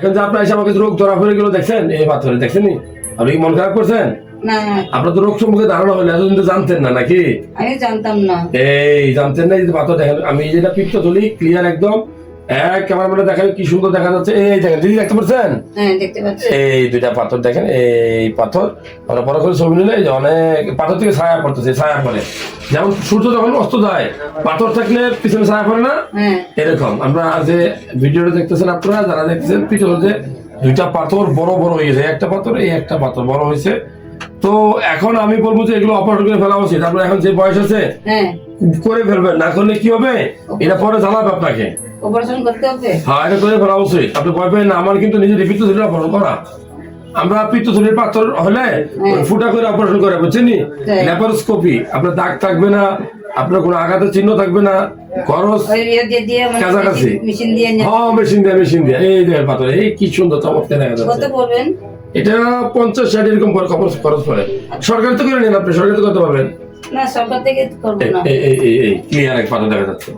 কিন্তু আপনার এসে আমাকে রোগ ধরা পড়ে গেল দেখছেন, এই পাথরে দেখছেন, আপনি কি মন খারাপ করছেন? না আপনার তো রোগ সম্পর্কে ধারণা হলে এতদিন তো জানতেন না নাকি? আমি জানতাম না। এই জানতেন না, এই যে পাথর দেখেন, আমি যেটা পিত্তথলি ক্লিয়ার একদম এক ক্যামেরা দেখাবে কি সুন্দর দেখা যাচ্ছে। এই দেখেন দিদি, দেখতে পাচ্ছেন? হ্যাঁ দেখতে পাচ্ছি। এই দুইটা পাথর দেখেন, এই পাথর আমরা বড় করে ছবি নিলে এই যে অনেক পাথর থেকে ছায়া পড়তেছে, ছায়া পড়ে যেমন সূর্য যখন অস্ত যায় পাথর থাকলে পিছনে ছায়া পড়ে না, হ্যাঁ এরকম আমরা যে ভিডিওটা দেখতেছেন আপনারা যারা দেখতেছেন পিছনে যে দুইটা পাথর বড় বড় হয়েছে, একটা পাথর এই একটা পাথর বড় হয়েছে। তো এখন আমি বলবো যে এগুলো অপারেশন করে ফেলা উচিত। আপনার এখন যে বয়স আছে হ্যাঁ করে ফেলবেন, না করলে কি হবে এটা পরে জ্বালাবে আপনাকে। অপারেশন করতে হবে। হ্যাঁ এটা করে ফেলা উচিত, আপনি ভয় পেন না। আমার কিন্তু নিজের পিত্তথলির অপারেশন করা, আমরা পিত্তথলির পাথর হলে ফুটা করে অপারেশন করে, বুঝছেন? ল্যাপারোস্কোপি, আপনার দাগ থাকবে না, আপনার কোনো আঘাতের চিহ্ন থাকবে না, খরচ কাছাকাছি। মেশিন দিয়ে হ্যাঁ মেশিন দিয়ে এই দেখেন পাথর, এই কি সুন্দর চমৎকার দেখা কত যাচ্ছে। পড়বেন? এটা 50-60 এরকম খরচ পড়ে। সরকার তো করে নেন, আপনি সরকার তো করতে পারবেন। না সরকার থেকে করবো না। এই ক্লিয়ার এক পাথর দেখা যাচ্ছে।